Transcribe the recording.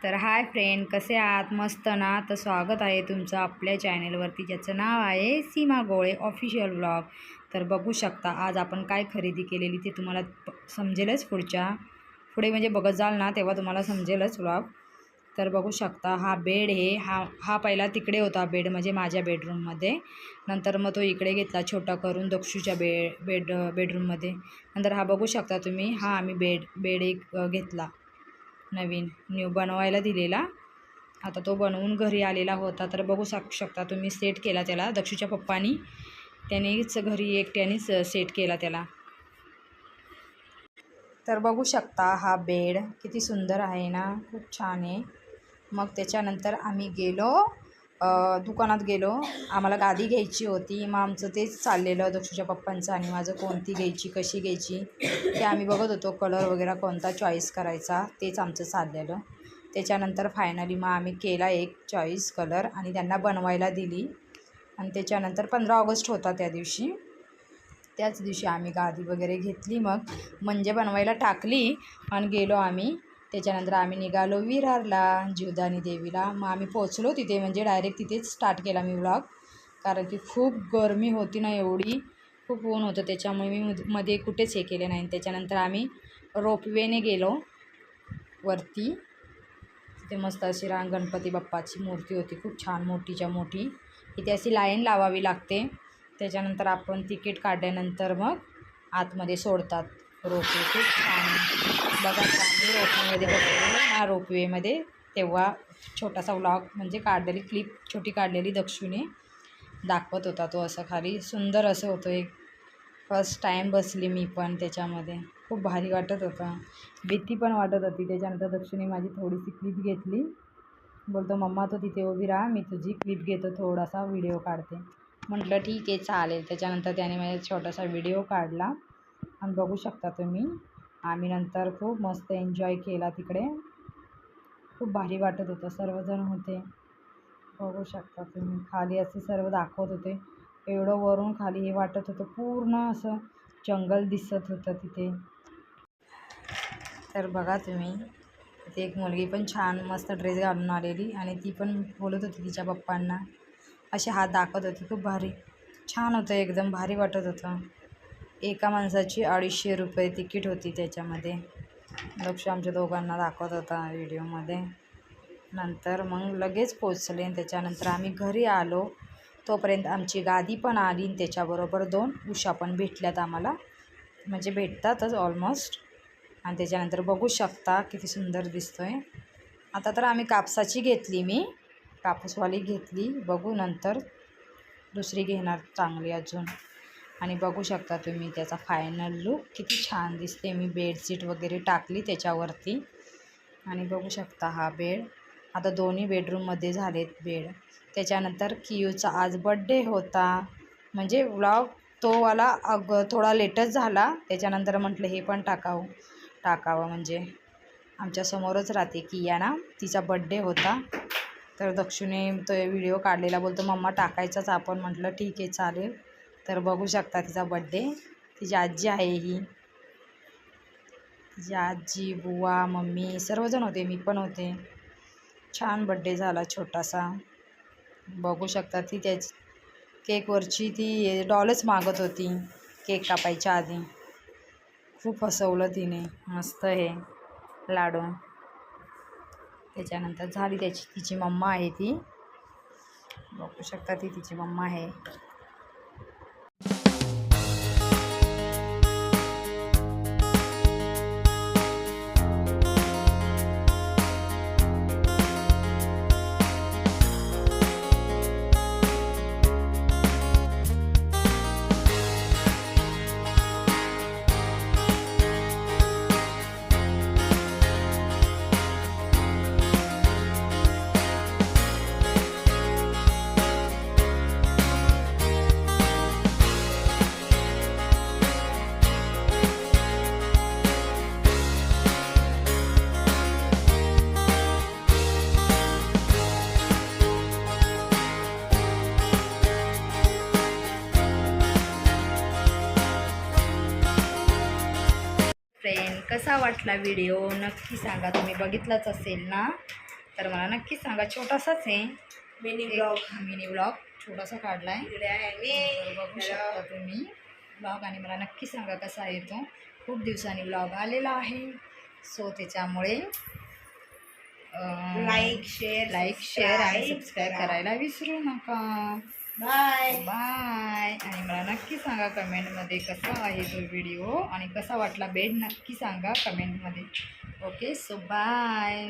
तर hi friend, कसे आहात? मस्त ना? तर स्वागत आहे तुमचं आपल्या चॅनलवरती, ज्याचं नाव आहे सीमा गोळे ऑफिशियल व्लॉग. तर बघू शकता आज आपण काय खरेदी केलेली ते तुम्हाला समजेलच पुढे म्हणजे बघत जाल ना तेव्हा तुम्हाला समजेलच व्लॉग. तर बघू शकता हा बेड हा पहिला तिकडे होता बेड, म्हणजे माझ्या बेडरूममध्ये. नंतर मग तो इकडे घेतला छोटा करून दक्षूच्या बेडरूममध्ये. नंतर हा बघू शकता तुम्ही, हा आम्ही बेड एक घेतला नवीन न्यू बनवायला दिलेला. आता तो बनवून घरी आलेला होता. तर बघू शकता तुम्ही, सेट केला त्याला दक्षूच्या पप्पानी. त्यानेच घरी एकट्यानेच सेट केला त्याला. तर बघू शकता हा बेड किती सुंदर आहे ना, खूप छान आहे. मग त्याच्यानंतर आम्ही दुकानात गेलो. आम्हाला गादी घ्यायची होती. मग आमचं तेच चाललेलं दक्षूच्या पप्पांचं आणि माझं, कोणती घ्यायची कशी घ्यायची ते आम्ही बघत होतो. कलर वगैरे कोणता चॉईस करायचा तेच आमचं चाललेलं. त्याच्यानंतर फायनली मग आम्ही केला एक चॉईस कलर आणि त्यांना बनवायला दिली. आणि त्याच्यानंतर 15 ऑगस्ट होता त्याच दिवशी आम्ही गादी वगैरे घेतली. मग म्हणजे बनवायला टाकली आणि गेलो आम्ही. त्याच्यानंतर आम्ही निघालो विरारला, जीवदानी देवीला. मग आम्ही पोचलो तिथे, म्हणजे डायरेक्ट तिथेच स्टार्ट केला मी व्लॉग. कारण की खूप गरमी होती ना, एवढी खूप ऊन होतं, त्याच्यामुळे मी मध्ये कुठेच हे केले नाही. त्याच्यानंतर आम्ही रोपवेने गेलो वरती. तिथे मस्त अशी गणपती बाप्पाची मूर्ती होती, खूप छान मोठीच्या मोठी. इथे अशी लाईन लावावी लागते. त्याच्यानंतर आपण तिकीट काढल्यानंतर मग आतमध्ये सोडतात रोपवे. खूप छान बघा. आम्ही रोपवेमध्ये बसलेलो ह्या रोपवेमध्ये, तेव्हा छोटासा व्लॉग म्हणजे क्लिप छोटी काढलेली दक्षूने दाखवत होता तो. असं खाली सुंदर असं होतं. एक फर्स्ट टाईम बसली मी पण त्याच्यामध्ये, खूप भारी वाटत होतं. भीती पण वाटत होती. त्याच्यानंतर दक्षूने माझी थोडीशी क्लिप घेतली. बोलतो मम्मा तो तिथे उभी राहा, मी तुझी क्लिप घेतो, थोडासा व्हिडिओ काढते. म्हटलं ठीक आहे चालेल. त्याच्यानंतर त्याने माझा छोटासा व्हिडिओ काढला. आणि बघू शकता तुम्ही, आम्ही नंतर खूप मस्त एन्जॉय केला तिकडे. खूप भारी वाटत होतं, सर्वजण होते. बघू शकता तुम्ही, खाली असे सर्व दाखवत होते. एवढं वरून खाली हे वाटत होतं, पूर्ण असं जंगल दिसत होतं तिथे. तर बघा तुम्ही, तिथे एक मुलगी पण छान मस्त ड्रेस घालून आलेली आणि ती पण बोलत होती तिच्या पप्पांना, असे हात दाखवत होती. खूप भारी छान होतं, एकदम भारी वाटत होतं. एका माणसाची 250 रुपये तिकीट होती त्याच्यामध्ये. लक्ष आमच्या दोघांना दाखवत होता व्हिडिओमध्ये. नंतर मग लगेच पोचले. त्याच्यानंतर आम्ही घरी आलो. तोपर्यंत आमची गादी पण आली आणि त्याच्याबरोबर 2 उशा पण भेटल्यात आम्हाला, म्हणजे भेटतातच ऑलमोस्ट. आणि त्याच्यानंतर बघू शकता किती सुंदर दिसतो आहे. आता तर आम्ही कापसाची घेतली, मी कापूसवाली घेतली. बघू नंतर दुसरी घेणार चांगली अजून. आणि बघू शकता तुम्ही त्याचा फायनल लुक किती छान दिसते. मी बेडशीट वगैरे टाकली त्याच्यावरती. आणि बघू शकता हा बेड आता दोन्ही बेडरूममध्ये झालेत बेड. त्याच्यानंतर कियूचा आज बड्डे होता, म्हणजे व्लॉग तोवाला थोडा लेटच झाला. त्याच्यानंतर म्हटलं हे पण टाकावं, म्हणजे आमच्यासमोरच राहते किया ना, तिचा बड्डे होता. तर दक्षूने तो व्हिडिओ काढलेला, बोलतो मम्मा टाकायचाच आपण. म्हटलं ठीक आहे चालेल. तर बघू शकता तिचा बड्डे. तिची आजी आहे ही, तिची आजी, बुवा, मम्मी सर्वजण होते, मी पण होते. छान बड्डे झाला छोटासा. बघू शकता ती केकवरची ती डॉलच मागत होती केक कापायच्या आधी. खूप हसवलं तिने, मस्त हे लाडू. त्याच्यानंतर झाली तिची मम्मा आहे ती, बघू शकता ती तिची मम्मा आहे. फ्रेंड, कसा वाटला व्हिडिओ नक्की सांगा. तुम्ही बघितलाच असेल ना. तर मला नक्की सांगा. छोटासाच आहे, मिनी ब्लॉग छोटासा काढलाय. इकडे आहे बघू शकता तुम्ही ब्लॉग. आणि मला नक्की सांगा कसा आहे तो. खूप दिवसांनी ब्लॉग आलेला आहे, सो त्याच्यामुळे लाईक शेअर आणि सबस्क्राईब करायला विसरू नका. बाय. आणि मला नक्की सांगा कमेंटमध्ये कसा आहे तो व्हिडिओ आणि कसा वाटला बेड, नक्की सांगा कमेंटमध्ये. Okay, so bye.